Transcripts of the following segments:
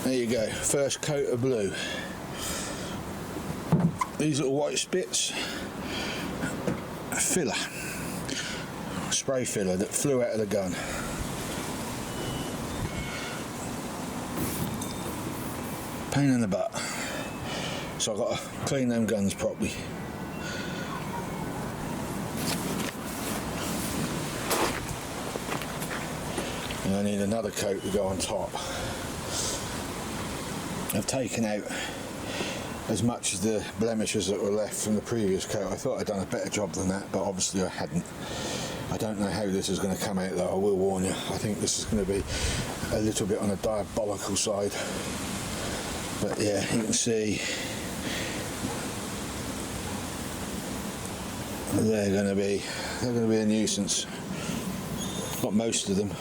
There you go, first coat of blue. These little white spits, filler, spray filler that flew out of the gun. Pain in the butt. So I've got to clean them guns properly. And I need another coat to go on top. I've taken out as much of the blemishes that were left from the previous coat. I thought I'd done a better job than that, but obviously I hadn't. I don't know how this is going to come out though, I will warn you. I think this is going to be a little bit on a diabolical side. But yeah, you can see they're going to be a nuisance. Not most of them.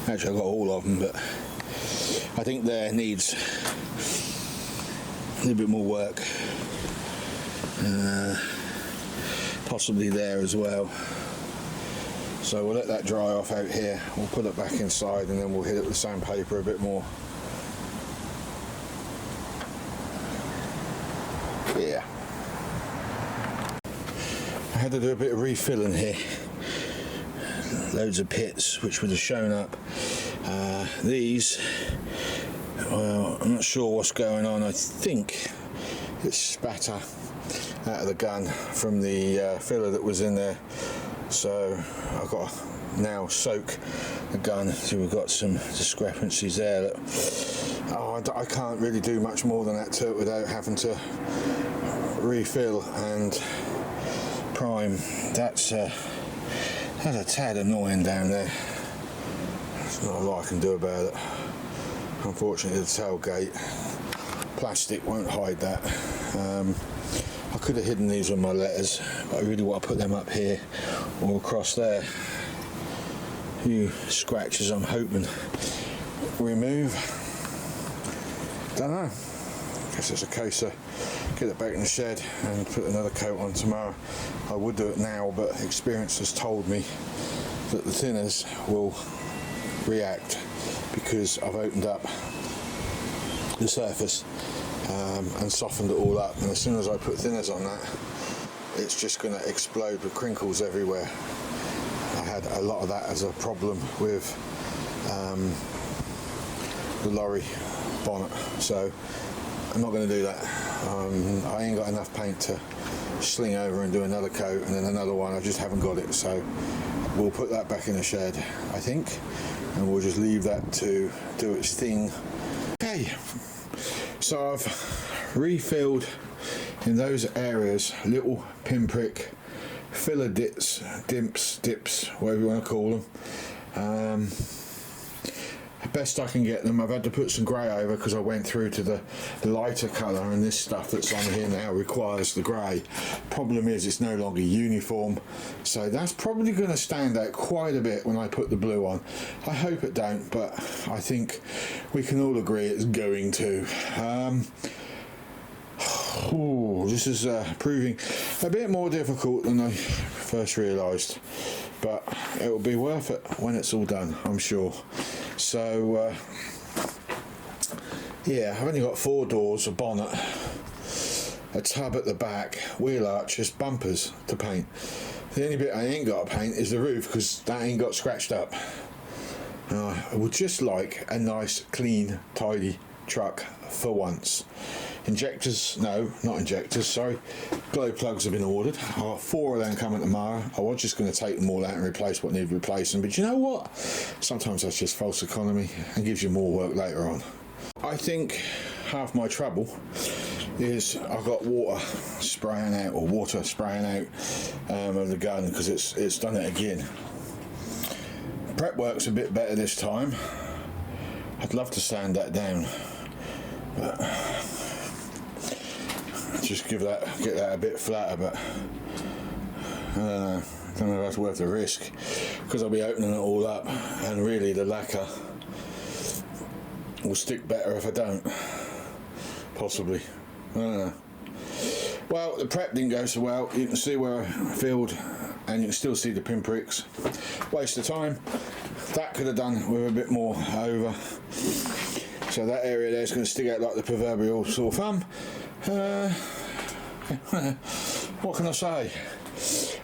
Actually, I've got all of them, but I think there needs a little bit more work. Possibly there as well. So we'll let that dry off out here. We'll put it back inside and then we'll hit it with sandpaper a bit more. Yeah. I had to do a bit of refilling here. Loads of pits which would have shown up. These, well, I'm not sure what's going on. I think it's spatter out of the gun from the filler that was in there. So I've got to now soak the gun. So we've got some discrepancies there. That, I can't really do much more than that to it without having to refill and prime. That's a tad annoying down there. There's not a lot I can do about it. Unfortunately, the tailgate plastic won't hide that. I could have hidden these with my letters, but I really want to put them up here or across there. A few scratches I'm hoping remove. Don't know. Guess it's a case of get it back in the shed and put another coat on tomorrow. I would do it now, but experience has told me that the thinners will react because I've opened up the surface and softened it all up, and as soon as I put thinners on that, it's just going to explode with crinkles everywhere. I had a lot of that as a problem with the lorry bonnet, so I'm not going to do that. I ain't got enough paint to sling over and do another coat and then another one. I just haven't got it, so we'll put that back in the shed, I think, and we'll just leave that to do its thing. Okay, so I've refilled in those areas, little pinprick filler dips, whatever you want to call them. Best I can get them. I've had to put some grey over because I went through to the lighter colour, and this stuff that's on here now requires the grey. Problem is it's no longer uniform, so that's probably going to stand out quite a bit when I put the blue on. I hope it don't, but I think we can all agree it's going to. This is proving a bit more difficult than I first realised, but it will be worth it when it's all done, I'm sure. So yeah, I've only got 4 doors, a bonnet, a tub at the back, wheel arches, bumpers to paint. The only bit I ain't got to paint is the roof because that ain't got scratched up. I would just like a nice, clean, tidy truck for once. Injectors, no, not injectors, sorry. Glow plugs have been ordered. I've got 4 of them coming tomorrow. I was just going to take them all out and replace what needed replacing, but you know what? Sometimes that's just false economy and gives you more work later on. I think half my trouble is I've got water spraying out of the gun because it's done it again. Prep work's a bit better this time. I'd love to sand that down, but just get that a bit flatter, but I don't know if that's worth the risk because I'll be opening it all up, and really the lacquer will stick better if I don't, possibly. I don't know. Well, the prep didn't go so well. You can see where I filled and you can still see the pinpricks. Waste of time. That could have done with a bit more over. So that area there is going to stick out like the proverbial sore thumb. What can I say?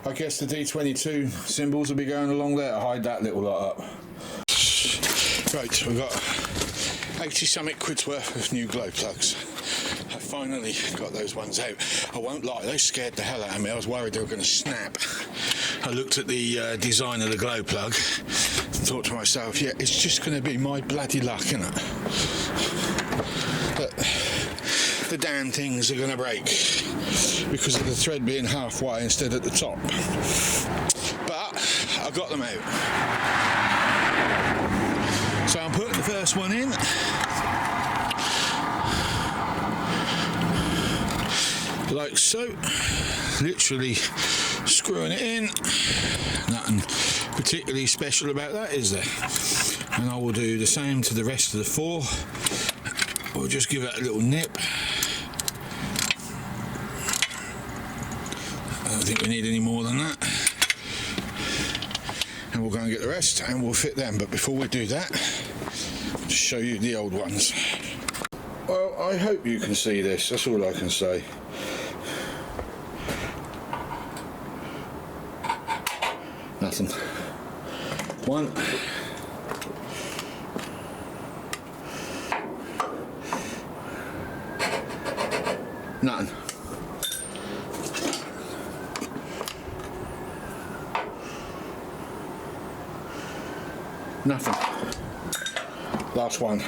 I guess the D22 symbols will be going along there to hide that little lot up. Right, we've got 80 something quid's worth of new glow plugs. I finally got those ones out. I won't lie, they scared the hell out of me. I was worried they were going to snap. I looked at the design of the glow plug and thought to myself, yeah, it's just going to be my bloody luck, isn't it? But the damn things are going to break because of the thread being halfway instead at the top. But I got them out. So I'm putting the first one in. Like so. Literally screwing it in. Nothing particularly special about that, is there? And I will do the same to the rest of the 4. We'll just give it a little nip. I don't think we need any more than that. And we'll go and get the rest and we'll fit them. But before we do that, I'll just show you the old ones. Well, I hope you can see this. That's all I can say. Nothing. One. Nothing. Nothing. Last one.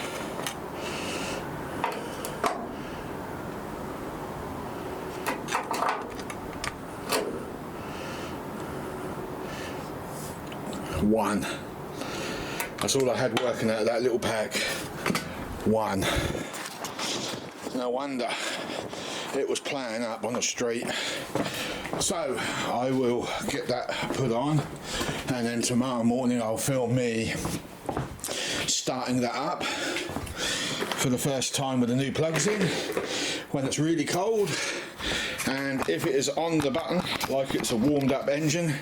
One. That's all I had working out of that little pack. One. No wonder it was playing up on the street. So I will get that put on, and then tomorrow morning I'll film me starting that up for the first time with the new plugs in when it's really cold, and if it is on the button like it's a warmed up engine,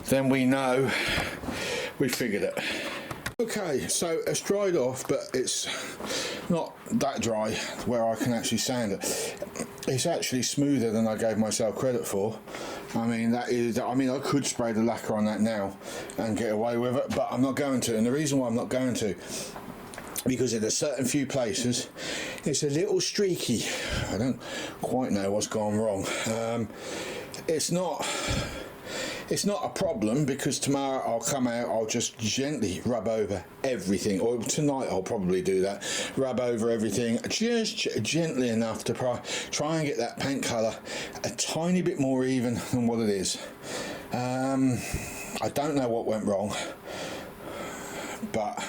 then we know we figured it. Okay, so it's dried off, but it's not that dry where I can actually sand it. It's actually smoother than I gave myself credit for. I mean, I could spray the lacquer on that now and get away with it, but I'm not going to. And the reason why I'm not going to, because in a certain few places it's a little streaky. I don't quite know what's gone wrong. It's not a problem, because tomorrow I'll come out, I'll just gently rub over everything, or tonight I'll probably do that, rub over everything just gently enough to try and get that paint colour a tiny bit more even than what it is. I don't know what went wrong, but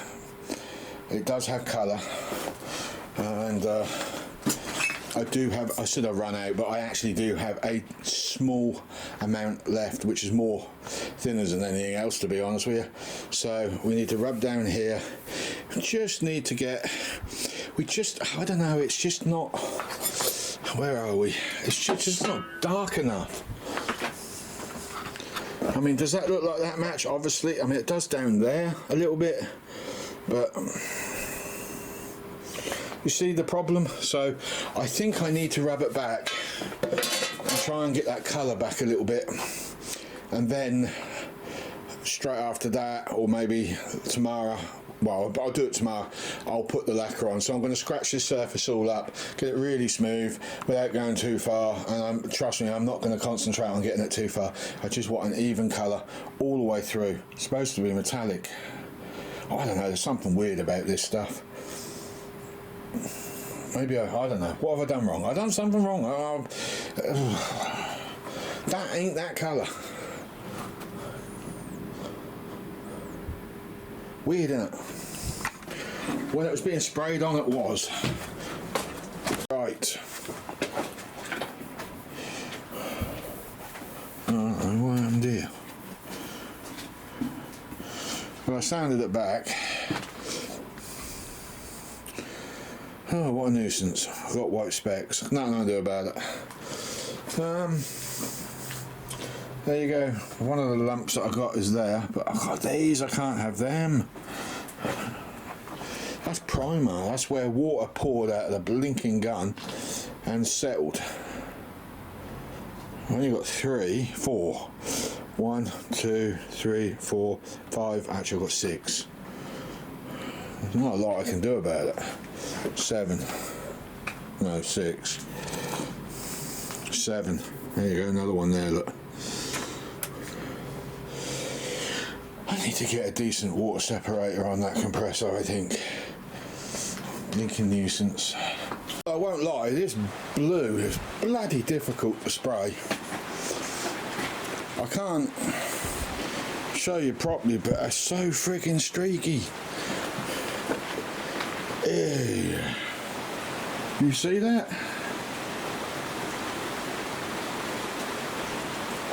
it does have colour, and I said I run out, but I actually do have a small amount left, which is more thinners than anything else, to be honest with you. So we need to rub down here. We just need to get, I don't know, it's just not, where are we? It's just not dark enough. I mean, does that look like that match? Obviously, I mean, it does down there a little bit, but you see the problem? So I think I need to rub it back and try and get that colour back a little bit, and then straight after that, or maybe tomorrow, well, I'll do it tomorrow, I'll put the lacquer on. So I'm going to scratch this surface all up, get it really smooth without going too far, and trust me, I'm not going to concentrate on getting it too far. I just want an even colour all the way through. It's supposed to be metallic. I don't know, there's something weird about this stuff. Maybe I don't know. What have I done wrong? I've done something wrong. That ain't that colour. Weird, isn't it? When it was being sprayed on, it was. Right. I don't know what happened here. Well, I sanded it back. Oh, what a nuisance. I've got white specks. Nothing I can do about it. There you go. One of the lumps that I got is there, but I've got these, I can't have them. That's primer. That's where water poured out of the blinking gun and settled. I've only got 3, 4. 1, 2, 3, 4, 5. Actually, I've got 6. There's not a lot I can do about it. 7. No, 6. 7. There you go, another one there, look. I need to get a decent water separator on that compressor, I think. Blinking nuisance. I won't lie, this blue is bloody difficult to spray. I can't show you properly, but it's so freaking streaky. Ew. You see that?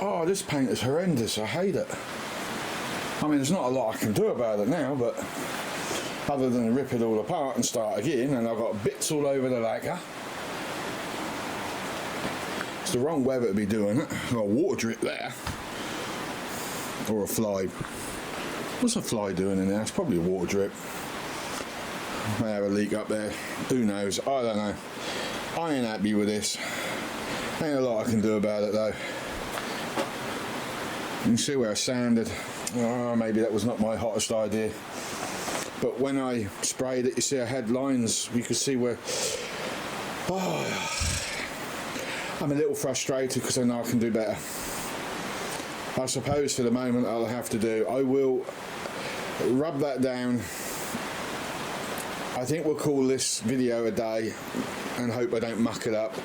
Oh, this paint is horrendous. I hate it. I mean, there's not a lot I can do about it now, but other than rip it all apart and start again, and I've got bits all over the lacquer. It's the wrong weather to be doing it. I've got a water drip there. Or a fly. What's a fly doing in there? It's probably a water drip. May have a leak up there. Who knows? I don't know. I ain't happy with this. Ain't a lot I can do about it though. You can see where I sanded. Oh, maybe that was not my hottest idea. But when I sprayed it, you see I had lines. You could see where... Oh, I'm a little frustrated because I know I can do better. I suppose for the moment I'll have to do, I will rub that down. I think we'll call this video a day and hope I don't muck it up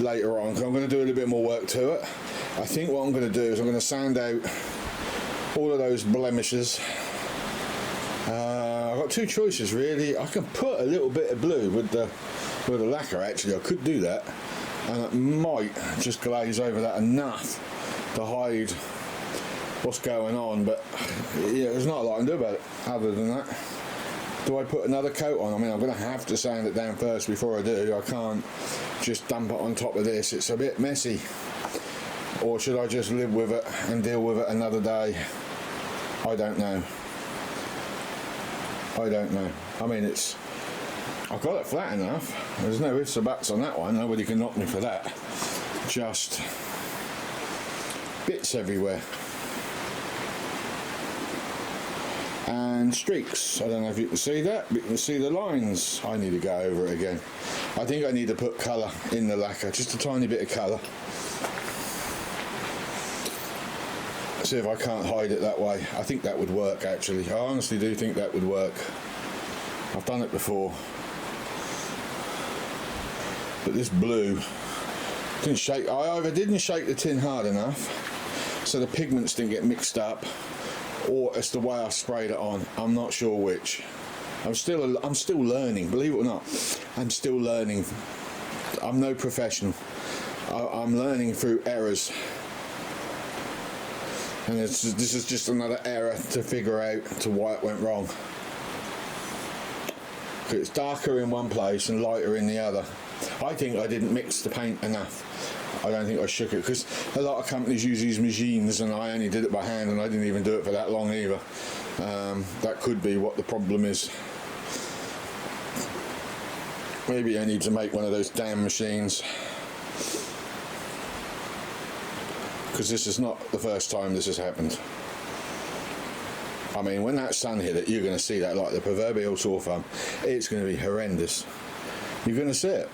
later on, because I'm going to do a little bit more work to it. I think what I'm going to do is I'm going to sand out all of those blemishes. I've got 2 choices really. I can put a little bit of blue with the lacquer, actually. I could do that, and it might just glaze over that enough to hide what's going on, but yeah, there's not a lot I can do about it other than that. Do I put another coat on? I mean, I'm going to have to sand it down first before I do. I can't just dump it on top of this. It's a bit messy. Or should I just live with it and deal with it another day? I don't know. I don't know. I mean, I've got it flat enough. There's no ifs or buts on that one. Nobody can knock me for that. Just bits everywhere. And streaks. I don't know if you can see that, but you can see the lines. I need to go over it again. I think I need to put colour in the lacquer, just a tiny bit of colour. See if I can't hide it that way. I think that would work, actually. I honestly do think that would work. I've done it before. But this blue didn't shake. I either didn't shake the tin hard enough, so the pigments didn't get mixed up, or it's the way I sprayed it on. I'm not sure which. I'm still learning, believe it or not. I'm still learning. I'm no professional. I'm learning through errors. And this is just another error to figure out to why it went wrong. It's darker in one place and lighter in the other. I think I didn't mix the paint enough. I don't think I shook it, because a lot of companies use these machines and I only did it by hand, and I didn't even do it for that long either. That could be what the problem is. Maybe I need to make one of those damn machines, because this is not the first time this has happened. I mean, when that sun hit it, you're going to see that like the proverbial sore thumb. It's going to be horrendous. You're going to see it.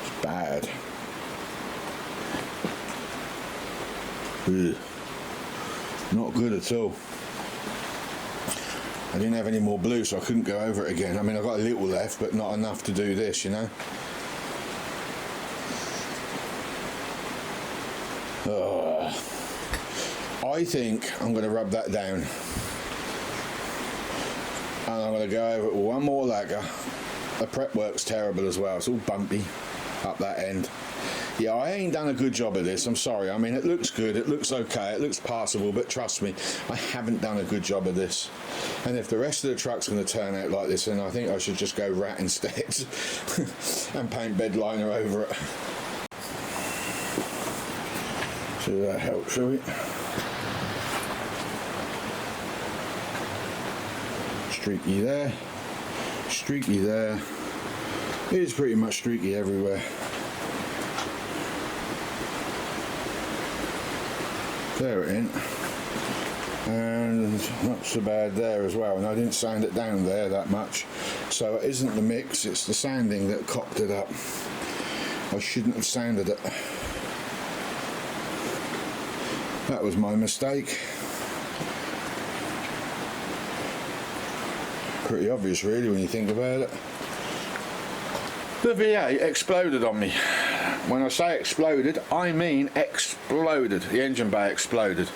It's bad. Ugh. Not good at all. I didn't have any more blue, so I couldn't go over it again. I mean, I've got a little left, but not enough to do this, you know. I think I'm going to rub that down, and I'm going to go over it with one more lacquer. The prep work's terrible as well. It's all bumpy up that end. Yeah, I ain't done a good job of this. I'm sorry. I mean, it looks good. It looks okay. It looks passable, but trust me, I haven't done a good job of this. And if the rest of the truck's going to turn out like this, then I think I should just go rat instead and paint bed liner over it. See if that helps, shall we? streaky there, streaky there. It's pretty much streaky everywhere. There it ain't. And not so bad there as well, and I didn't sand it down there that much, so it isn't the mix, it's the sanding that cocked it up. I shouldn't have sanded it. That was my mistake. Pretty obvious really when you think about it. The V8 exploded on me. When I say exploded, I mean exploded. The engine bay exploded.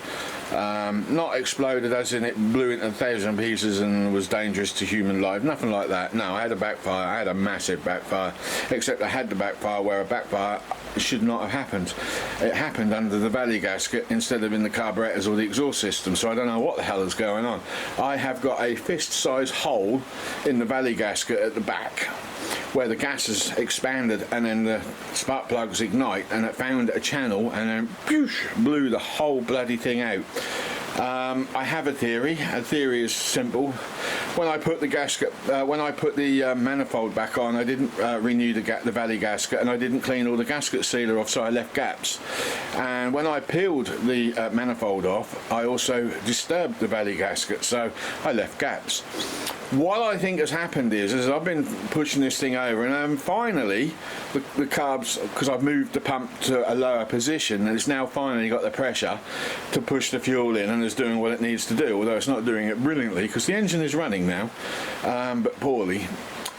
Not exploded as in it blew into 1,000 pieces and was dangerous to human life. Nothing like that. No, I had a backfire. I had a massive backfire. Except I had the backfire where a backfire should not have happened. It happened under the valley gasket instead of in the carburetors or the exhaust system. So I don't know what the hell is going on. I have got a fist-sized hole in the valley gasket at the back, where the gas has expanded and then the spark plugs ignite, and it found a channel and then poosh, blew the whole bloody thing out. I have a theory. A theory is simple. When I put the gasket, when I put the manifold back on, I didn't renew the valley gasket, and I didn't clean all the gasket sealer off, so I left gaps. And when I peeled the manifold off, I also disturbed the valley gasket, so I left gaps. What I think has happened is I've been pushing this thing over, and finally the carbs, because I've moved the pump to a lower position, and it's now finally got the pressure to push the fuel in, and it's doing what it needs to do, although it's not doing it brilliantly because the engine is running now, but poorly.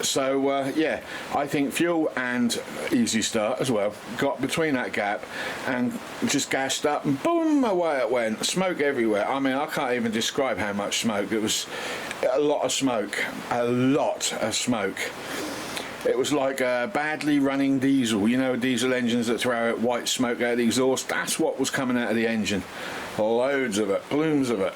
So yeah, I think fuel and easy start as well got between that gap and just gassed up, and boom, away it went. Smoke everywhere. I mean, I can't even describe how much smoke. It was a lot of smoke, a lot of smoke. It was like a badly running diesel, you know, diesel engines that throw out white smoke out of the exhaust. That's what was coming out of the engine. Loads of it, plumes of it.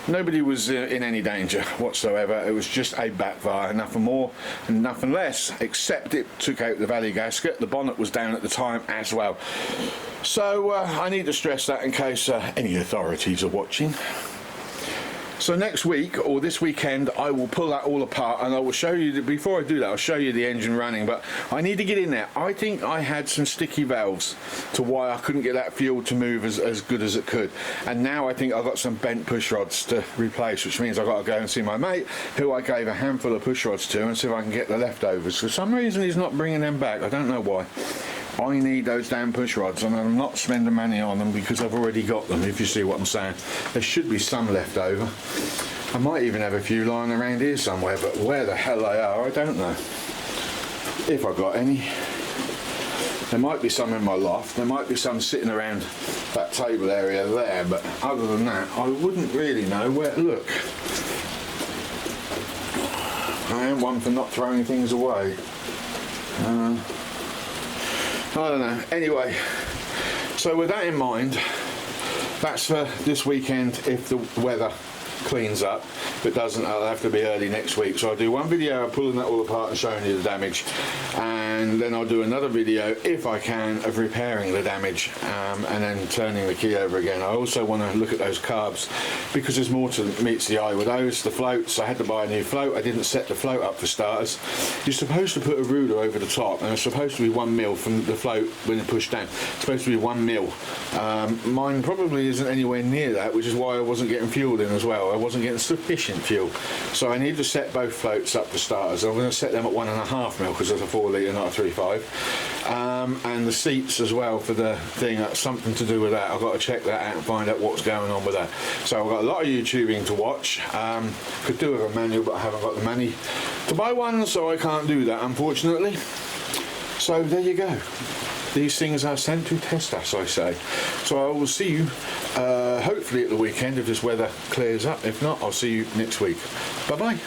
Nobody was in any danger whatsoever. It was just a backfire, nothing more and nothing less, except it took out the valley gasket. The bonnet was down at the time as well. So I need to stress that in case any authorities are watching. So next week, or this weekend, I will pull that all apart and I will show you, before I do that, I'll show you the engine running, but I need to get in there. I think I had some sticky valves to why I couldn't get that fuel to move as good as it could. And now I think I've got some bent push rods to replace, which means I've got to go and see my mate, who I gave a handful of push rods to, and see if I can get the leftovers. For some reason he's not bringing them back, I don't know why. I need those damn push rods, and I'm not spending money on them because I've already got them, if you see what I'm saying. There should be some left over. I might even have a few lying around here somewhere, but where the hell they are, I don't know. If I've got any. There might be some in my loft, there might be some sitting around that table area there, but other than that, I wouldn't really know where to look. I am one for not throwing things away. I don't know. Anyway, so with that in mind, that's for this weekend if the weather cleans up. If it doesn't, I'll have to be early next week. So I'll do one video pulling that all apart and showing you the damage, and then I'll do another video, if I can, of repairing the damage and then turning the key over again. I also want to look at those carbs because there's more to meets the eye with those. The floats, I had to buy a new float. I didn't set the float up for starters. You're supposed to put a ruler over the top, and it's supposed to be 1 mil from the float when it pushed down. It's supposed to be 1 mil. Mine probably isn't anywhere near that, which is why I wasn't getting fueled in as well. I wasn't getting sufficient fuel, so I need to set both floats up for starters. I'm going to set them at 1.5 mil because it's a 4 litre, not a 3.5. And the seats as well for the thing, that's something to do with that. I've got to check that out and find out what's going on with that. So I've got a lot of YouTubing to watch. Could do with a manual, but I haven't got the money to buy one, so I can't do that, unfortunately. So there you go. These things are sent to test us, I say. So I will see you hopefully at the weekend if this weather clears up. If not, I'll see you next week. Bye bye.